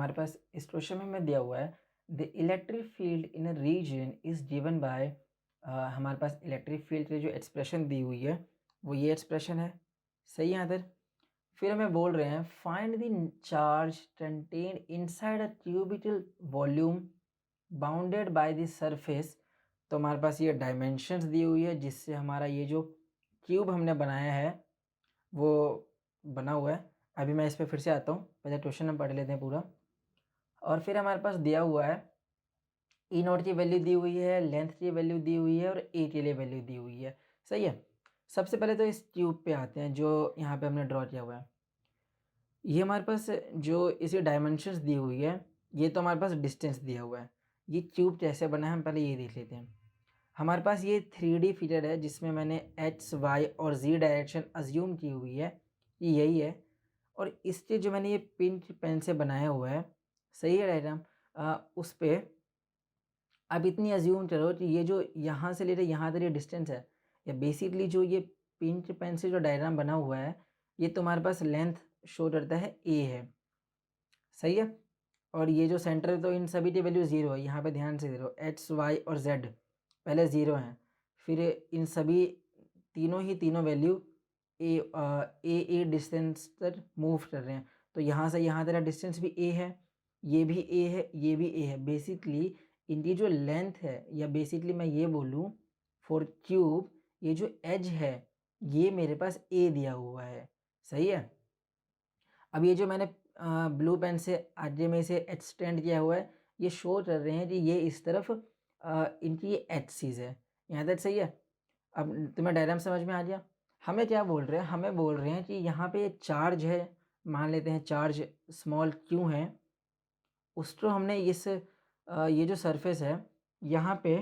हमारे पास इस क्वेश्चन में हमें दिया हुआ है the electric field in a region is given by. हमारे पास इलेक्ट्रिक फील्ड की जो एक्सप्रेशन दी हुई है वो ये एक्सप्रेशन है। सही है इधर। फिर हमें बोल रहे हैं find the charge contained inside a cubical volume bounded by the surface. तो हमारे पास ये डायमेंशंस दी हुई है जिससे हमारा ये जो क्यूब हमने बनाया है वो बना हुआ है। अभी मैं इस पे फिर से आता हूँ, पहले क्वेश्चन हम पढ़ लेते हैं पूरा। और फिर हमारे पास दिया हुआ है ई नॉट की वैल्यू दी हुई है, लेंथ की वैल्यू दी हुई है और ए के लिए वैल्यू दी हुई है। सही है। सबसे पहले तो इस ट्यूब पे आते हैं जो यहाँ पे हमने ड्रॉ किया हुआ है। ये हमारे पास जो इसकी डायमेंशंस दी हुई है, ये तो हमारे पास डिस्टेंस दिया हुआ है। ये ट्यूब कैसे बना है हम पहले ये देख लेते हैं। हमारे पास ये 3D फिगर है जिसमें मैंने एक्स वाई और जी डायरेक्शन अज्यूम की हुई है, ये यही है। और इसके जो मैंने ये पिंच पेन से बनाया हुआ है, सही है डायग्राम, उस पे अब इतनी अज्यूम करो कि ये जो यहाँ से लेकर यहाँ तक ये डिस्टेंस है, या बेसिकली जो ये पिंच पेन से जो डायग्राम बना हुआ है ये तुम्हारे पास लेंथ शो करता है ए है। सही है। और ये जो सेंटर है तो इन सभी की वैल्यू ज़ीरो है, यहाँ पे ध्यान से देखो एक्स वाई और जेड पहले ज़ीरो हैं। फिर इन सभी तीनों वैल्यू ए डिस्टेंस तक मूव कर रहे हैं। तो यहाँ से यहाँ तक डिस्टेंस भी ए है, ये भी ए है, ये भी ए है। बेसिकली इनकी जो लेंथ है, या बेसिकली मैं ये बोलूँ फॉर क्यूब, ये जो एज है ये मेरे पास ए दिया हुआ है। सही है। अब ये जो मैंने ब्लू पेन से आगे में इसे एक्सटेंड किया हुआ है, ये शो कर रहे हैं कि ये इस तरफ इनकी ये एक्सिस है। यहाँ तक सही है। अब तुम्हें डायग्राम समझ में आ गया। हमें क्या बोल रहे हैं, हमें बोल रहे हैं कि यहाँ पे चार्ज है, मान लेते हैं चार्ज स्मॉल क्यू है। उसको हमने ये जो सरफेस है यहाँ पे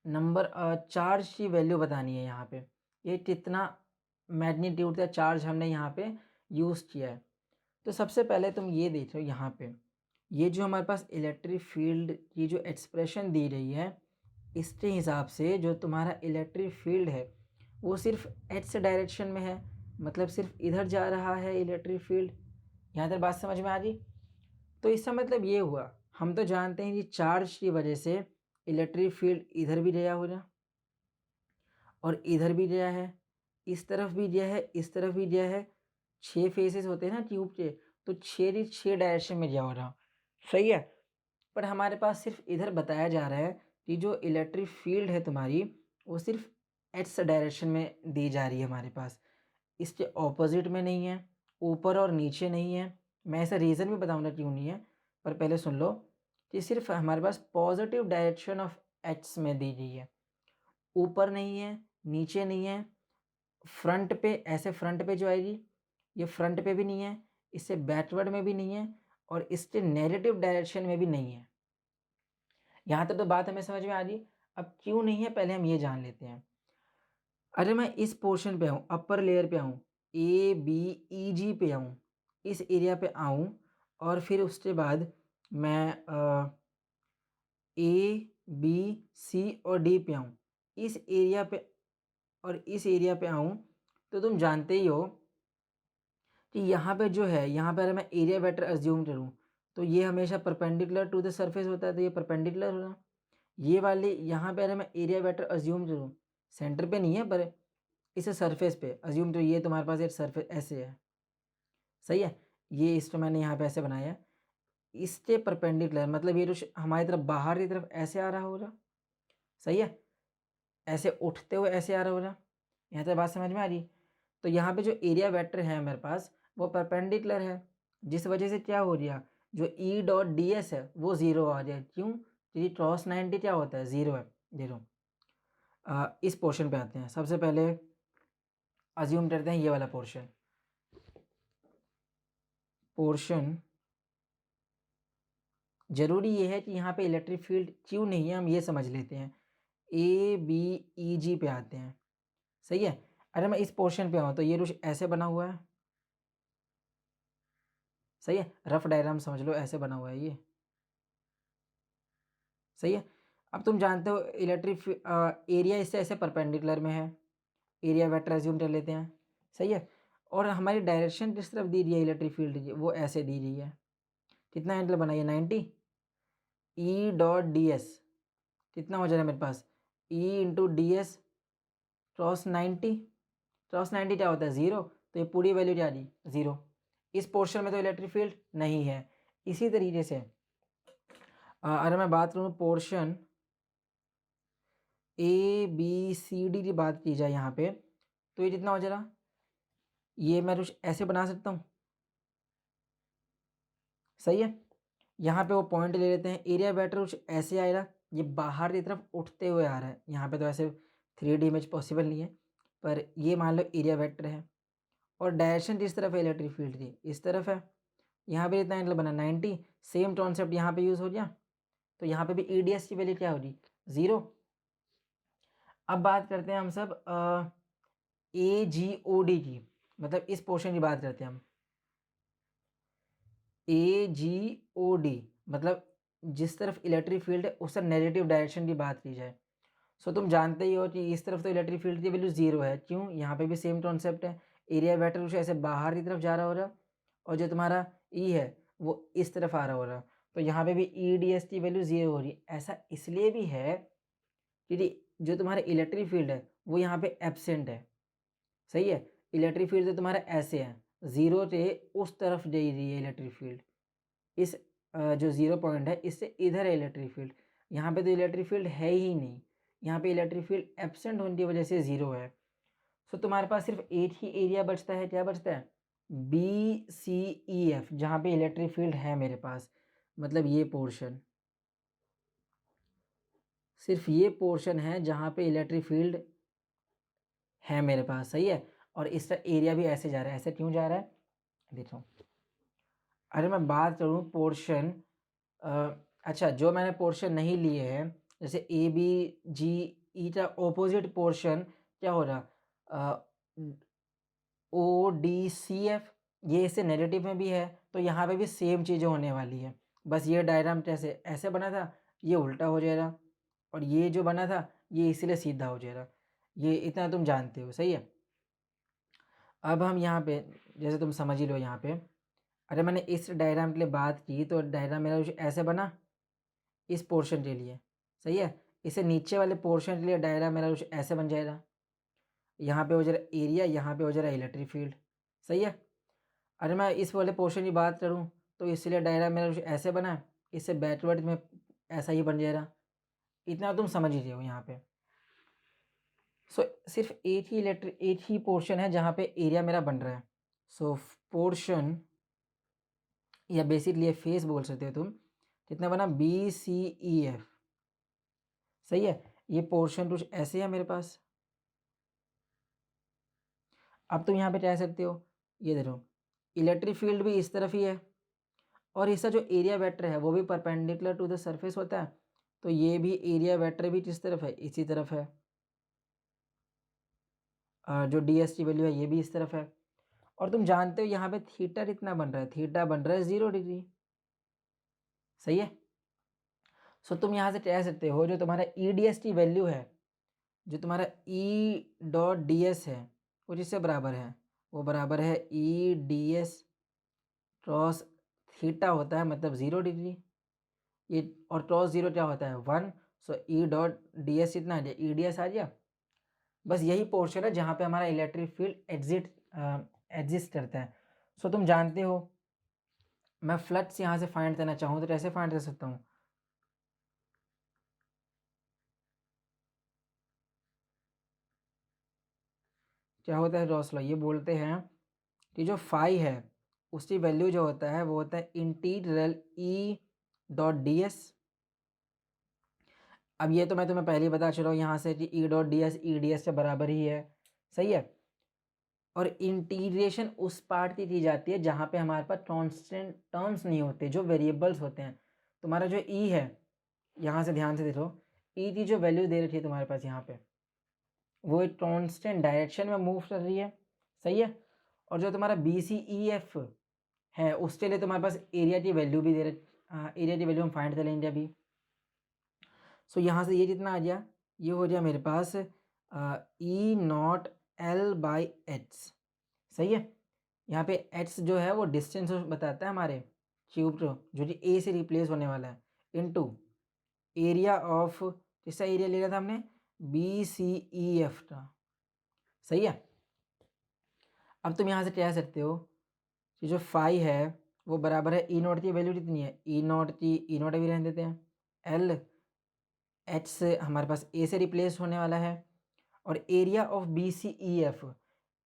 नंबर चार्ज की वैल्यू बतानी है। यहाँ पे ये कितना मैग्नीट्यूड का चार्ज हमने यहाँ पे यूज़ किया है। तो सबसे पहले तुम ये देखो यहाँ पे ये जो हमारे पास इलेक्ट्रिक फील्ड की जो एक्सप्रेशन दी रही है, इसके हिसाब से जो तुम्हारा इलेक्ट्रिक फील्ड है वो सिर्फ एक्स डायरेक्शन में है, मतलब सिर्फ इधर जा रहा है इलेक्ट्रिक फील्ड। यहाँ तक बात समझ में आ गई। तो इसका मतलब ये हुआ, हम तो जानते हैं कि चार्ज की वजह से इलेक्ट्रिक फील्ड इधर भी गया होगा और इधर भी गया है, इस तरफ भी गया है, इस तरफ भी गया है। 6 फेसेस होते हैं ना ट्यूब के, तो 6 ही 6 डायरेक्शन में गया हो रहा। सही है। पर हमारे पास सिर्फ इधर बताया जा रहा है कि जो इलेक्ट्रिक फील्ड है तुम्हारी वो सिर्फ एक्स डायरेक्शन में दी जा रही है हमारे पास, इसके ऑपोजिट में नहीं है, ऊपर और नीचे नहीं है। मैं ऐसा रीज़न भी बताऊंगा क्यों नहीं है, पर पहले सुन लो कि सिर्फ हमारे पास पॉजिटिव डायरेक्शन ऑफ एक्स में दी गई है। ऊपर नहीं है, नीचे नहीं है, फ्रंट पे ऐसे फ्रंट पे जो आएगी ये फ्रंट पे भी नहीं है, इससे बैकवर्ड में भी नहीं है और इसके नेगेटिव डायरेक्शन में भी नहीं है। यहाँ तक तो बात हमें समझ में आ गई। अब क्यों नहीं है पहले हम ये जान लेते हैं। अरे मैं इस पोर्शन पे आऊँ, अपर लेयर पे आऊँ, ए बी ई जी पे आऊँ, इस एरिया पे आऊँ और फिर उसके बाद मैं ए बी सी और डी पे आऊँ, इस एरिया पे और इस एरिया पे आऊँ, तो तुम जानते ही हो कि यहाँ पे जो है, यहाँ पर मैं एरिया वेक्टर अज्यूम करूँ तो ये हमेशा परपेंडिकुलर टू द सरफेस होता है, तो ये परपेंडिकुलर होगा। ये वाले यहाँ पे अगर मैं एरिया वेक्टर अज्यूम करूँ, सेंटर पे नहीं है पर इसे सरफेस पे अज्यूम, तो ये तुम्हारे पास एक सरफेस ऐसे है। सही है। ये इसको मैंने यहाँ पे ऐसे बनाया है, इसके परपेंडिकुलर, मतलब ये जो हमारी तरफ बाहर की तरफ ऐसे आ रहा होगा। सही है। ऐसे उठते हुए ऐसे आ रहा होगा। यहाँ तक बात समझ में आ रही। तो यहाँ पे जो एरिया वेक्टर है मेरे पास वो परपेंडिकुलर है, जिस वजह से क्या हो गया, जो ई डॉट डी एस है वो ज़ीरो आ जाए। क्यों? क्योंकि क्रॉस 90 क्या होता है, ज़ीरो है। जीरो। इस पोर्शन पे आते हैं। सबसे पहले अज्यूम करते हैं ये वाला पोर्शन जरूरी ये है कि यहाँ पे इलेक्ट्रिक फील्ड क्यों नहीं है हम ये समझ लेते हैं। ए बी ई जी पे आते हैं। सही है। अरे मैं इस पोर्शन पे आऊँ तो ये कुछ ऐसे बना हुआ है। सही है। रफ डायग्राम समझ लो, ऐसे बना हुआ है ये। सही है। अब तुम जानते हो इलेक्ट्रिक एरिया इससे ऐसे परपेंडिकुलर में है, एरिया वेक्टर एज्यूम कर लेते हैं। सही है। और हमारी डायरेक्शन किस तरफ दी रही है इलेक्ट्रिक फील्ड की, वो ऐसे दी रही है। कितना एंगल बना ये 90, ई डॉट डी एस कितना हो जाएगा मेरे पास, E into D S cross 90, cross 90 क्या होता है 0, तो ये पूरी वैल्यू क्या आ रही 0। इस पोर्शन में तो इलेक्ट्रिक फील्ड नहीं है। इसी तरीके से अगर मैं बात करूँ portion A B C D की बात की जाए यहाँ पे, तो ये कितना हो जाएगा, ये मैं कुछ ऐसे बना सकता हूँ, सही है। यहाँ पे वो पॉइंट ले लेते हैं, एरिया वेक्टर कुछ ऐसे आएगा, ये बाहर की तरफ उठते हुए आ रहा है। यहाँ पे तो ऐसे 3D इमेज पॉसिबल नहीं है, पर ये मान लो एरिया वेक्टर है और डायरेक्शन किस तरफ है इलेक्ट्रिक फील्ड की, इस तरफ है। यहाँ पे इतना एंगल बना 90, सेम कॉन्सेप्ट यहाँ पे यूज़ हो गया, तो यहाँ पे भी EDS की वैल्यू क्या होगी 0। अब बात करते हैं हम सब AGOD की, मतलब इस पोर्शन की बात करते हैं हम। AGOD मतलब जिस तरफ इलेक्ट्रिक फील्ड है उस नेगेटिव डायरेक्शन की बात की जाए। सो तुम जानते ही हो कि इस तरफ तो इलेक्ट्रिक फील्ड की वैल्यू 0 है, क्यों, यहाँ पे भी सेम कॉन्सेप्ट है, एरिया वेक्टर कुछ ऐसे बाहर की तरफ जा रहा हो रहा और जो तुम्हारा E है वो इस तरफ आ रहा हो रहा, तो यहाँ पे भी EDS की वैल्यू 0 हो रही है। ऐसा इसलिए भी है क्योंकि जो तुम्हारा इलेक्ट्रिक फील्ड है वो यहाँ पे एब्सेंट है, सही है। इलेक्ट्रिक फील्ड तो तुम्हारा ऐसे है, 0 से उस तरफ जा रही है इलेक्ट्रिक फील्ड, इस जो 0 पॉइंट है इससे इधर है इलेक्ट्रिक फील्ड। यहाँ पे तो इलेक्ट्रिक फील्ड है ही नहीं, यहाँ पे इलेक्ट्रिक फील्ड एब्सेंट होने की वजह से 0 है। सो तुम्हारे पास सिर्फ एक ही एरिया बचता है, क्या बचता है, BCEF, जहाँ पे इलेक्ट्रिक फील्ड है मेरे पास, मतलब ये पोर्शन, सिर्फ ये पोर्शन है जहाँ पे इलेक्ट्रिक फील्ड है मेरे पास, सही है। और इसका एरिया भी ऐसे जा रहा है, ऐसे क्यों जा रहा है देखो। अरे मैं बात करूँ पोर्शन, अच्छा जो मैंने पोर्शन नहीं लिए हैं, जैसे ABGE का ऑपोजिट पोर्शन क्या हो रहा, ODCF, ये इससे नेगेटिव में भी है, तो यहाँ पे भी सेम चीज़ें होने वाली है। बस ये डायग्राम कैसे ऐसे बना था, ये उल्टा हो जाएगा, और ये जो बना था ये इसलिए सीधा हो जाएगा, ये इतना तुम जानते हो, सही है। अब हम यहाँ पे जैसे तुम समझ ही लो, यहाँ पे अरे मैंने इस डायग्राम के लिए बात की, तो डायग्राम मेरा कुछ ऐसे बना इस पोर्शन के लिए, सही है। इसे नीचे वाले पोर्शन के लिए डायग्राम मेरा कुछ ऐसे बन जाएगा, यहाँ पे हो जा रहा एरिया, यहाँ पे हो जा रहा इलेक्ट्रिक फील्ड, सही है। अरे मैं इस वाले पोर्शन की बात करूँ तो इसलिए डायग्राम मेरा कुछ ऐसे बना है, इससे बैकवर्ड में ऐसा ही बन जाएगा। इतना तुम समझ ही रहे हो यहाँ पे। सो सिर्फ एक ही पोर्शन है जहाँ पे एरिया मेरा बन रहा है। सो पोर्शन या बेसिकली फेस बोल सकते हो तुम, कितना बना BCEF, सही है। ये पोर्शन कुछ ऐसे है मेरे पास। अब तुम यहाँ पे कह सकते हो, ये देखो इलेक्ट्रिक फील्ड भी इस तरफ ही है और इसका जो एरिया वेक्टर है वो भी परपेंडिकुलर टू द सरफेस होता है, तो ये भी एरिया वेक्टर भी किस तरफ है, इसी तरफ है। जो DS की वैल्यू है ये भी इस तरफ है, और तुम जानते हो यहाँ पे थीटा कितना बन रहा है, थीटा बन रहा है 0 डिग्री, सही है। सो तुम यहाँ से कह सकते हो जो तुम्हारा EDS की वैल्यू है, जो तुम्हारा E.DS है वो जिससे बराबर है, वो बराबर है EDS क्रॉस थीटा होता है, मतलब 0 डिग्री, ये और क्रॉस 0 क्या होता है 1। सो E.DS इतना आ गया, EDS आ गया। बस यही पोर्शन है जहाँ पे हमारा इलेक्ट्रिक फील्ड एग्जिस्ट करता है। सो तुम जानते हो मैं फ्लक्स यहाँ से फाइंड करना चाहूँ तो कैसे फाइंड कर सकता हूँ, क्या होता है रॉस लॉ, ये बोलते हैं कि जो फाई है उसकी वैल्यू जो होता है वो होता है इंटीग्रल E.DS। अब ये तो मैं तुम्हें पहले ही बता चुका हूँ यहाँ से कि E.DS EDS के बराबर ही है, सही है। और इंटीग्रेशन उस पार्ट की जाती है जहाँ पे हमारे पास कांस्टेंट टर्म्स नहीं होते, जो वेरिएबल्स होते हैं। तुम्हारा जो E है, यहाँ से ध्यान से देखो, E की जो वैल्यू दे रखी है तुम्हारे पास यहाँ पे, वो एक कांस्टेंट डायरेक्शन में मूव कर रही है, सही है। और जो तुम्हारा BCEF है उसके लिए तुम्हारे पास एरिया की वैल्यू भी दे रही, एरिया की वैल्यू हम फाइंड कर लेंगे अभी। सो यहाँ से ये कितना आ गया, ये हो गया मेरे पास E0L/h, सही है। यहाँ पे h जो है वो डिस्टेंस बताता है हमारे, क्यूब जो जी ए से रिप्लेस होने वाला है इनटू एरिया ऑफ, किसका एरिया ले रहा था हमने, बी सी ई एफ का, सही है। अब तुम यहाँ से कह सकते हो कि जो फाई है वो बराबर है ई नॉट की वैल्यू कितनी है, ई नॉट की ई नॉट भी रहने देते हैं, एल एच से हमारे पास ए से रिप्लेस होने वाला है, और area of B C E F,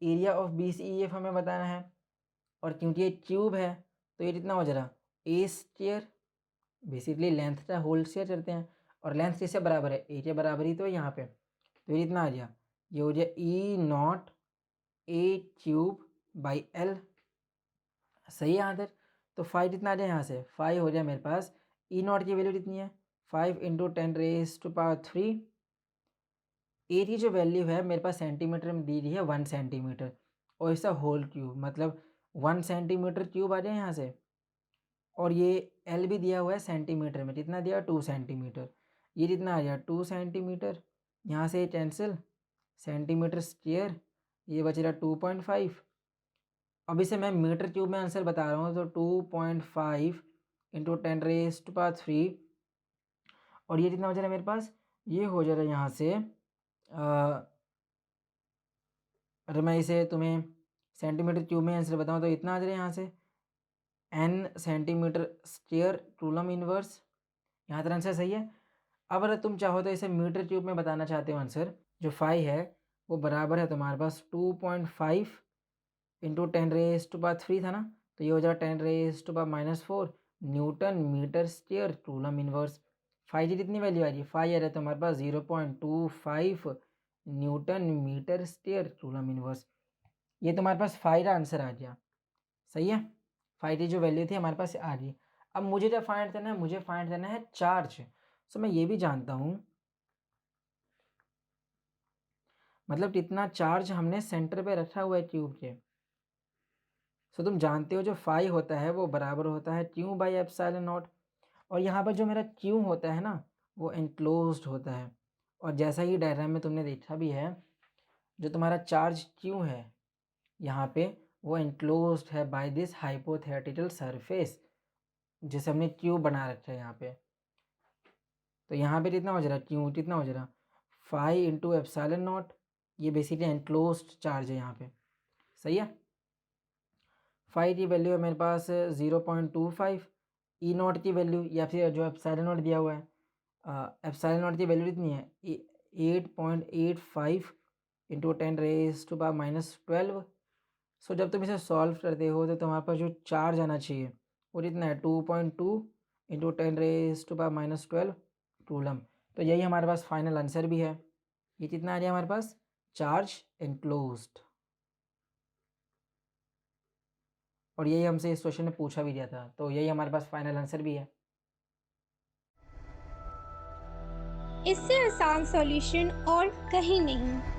area of B C E F हमें बताना है, और क्योंकि ये क्यूब है तो ये कितना हो जा रहा, ए स्क्वायर, बेसिकली लेंथ का होल स्क्वायर करते हैं, और लेंथ किससे बराबर है, ए के बराबर ही तो है यहाँ पे, तो ये कितना आ गया, ये हो जाए E not A cube by L, सही है आंसर। तो 5 कितना आ जाए यहाँ से, 5 हो जाए मेरे पास, ई नॉट की वैल्यू कितनी है, 5 इंटू 10⁻³ ए की जो वैल्यू है मेरे पास सेंटीमीटर में दी गई है 1 सेंटीमीटर, और इसका होल क्यूब मतलब 1 सेंटीमीटर क्यूब आ जाए यहाँ से, और ये एल भी दिया हुआ है सेंटीमीटर में, कितना दिया 2 सेंटीमीटर, ये कितना आ गया 2 सेंटीमीटर, यहाँ से कैंसिल, सेंटीमीटर स्क्वायर, ये बच रहा 2.5, अब इसे मैं मीटर क्यूब में आंसर बता रहा हूँ, तो 2.5 इंटू 10⁻³ और ये कितना हो जा रहा है मेरे पास, ये हो जा रहा है यहाँ से अगर मैं इसे तुम्हें सेंटीमीटर क्यूब में आंसर बताऊँ तो इतना आ जा रहा है यहाँ से n centimetre square coulomb inverse, यहाँ तक आंसर सही है। अब अगर तुम चाहो तो इसे मीटर क्यूब में बताना चाहते हो आंसर, जो 5 है वो बराबर है तुम्हारे पास 2.5 इंटू 10⁻³ था ना, तो ये हो जाएगा 10⁻⁻4 newton metre square coulomb inverse. 5 की कितनी वैल्यू आ रही है, 5 आ रहा है तुम्हारे पास 0.25 newton metre square coulomb inverse, ये तुम्हारे पास 5 का आंसर आ गया, सही है। 5 की जो वैल्यू थी हमारे पास आ रही है। अब मुझे क्या फाइंड करना है, मुझे फाइंड करना है चार्ज। सो मैं ये भी जानता हूँ मतलब कितना चार्ज हमने सेंटर पे रखा हुआ है ट्यूब के। सो तुम जानते हो जो 5 होता है वो बराबर होता है क्यू बाई एप्सिलॉन नॉट, और यहाँ पर जो मेरा क्यू होता है ना वो एनक्लोज्ड होता है, और जैसा ही डायग्राम में तुमने देखा भी है जो तुम्हारा चार्ज क्यू है यहाँ पे वो एनक्लोज्ड है बाय दिस हाइपोथेटिकल सरफेस जिसे हमने क्यू बना रखा है यहाँ पे। तो यहाँ पे कितना हो जा रहा है, क्यू कितना हो जा रहा 5 इंटू एप्सिलॉन नॉट, ये बेसिकली एनक्लोज्ड चार्ज है यहाँ पे, सही है। 5 की वैल्यू है मेरे पास 0.25, ई नॉट की वैल्यू या फिर जो एप्सिलॉन नॉट दिया हुआ है, एप्सिलॉन नॉट की वैल्यू कितनी है 8.85 इंटू 10⁻⁻12। सो जब तुम इसे सॉल्व करते हो तो तुम्हारे पास जो चार्ज आना चाहिए वो कितना है 2.2 इंटू 10⁻12 कूलम। तो यही हमारे पास फाइनल आंसर भी है, ये कितना आ गया हमारे पास चार्ज एनक्लोज्ड, और यही हमसे इस क्वेश्चन में पूछा भी गया था, तो यही हमारे पास फाइनल आंसर भी है। इससे आसान सॉल्यूशन और कहीं नहीं।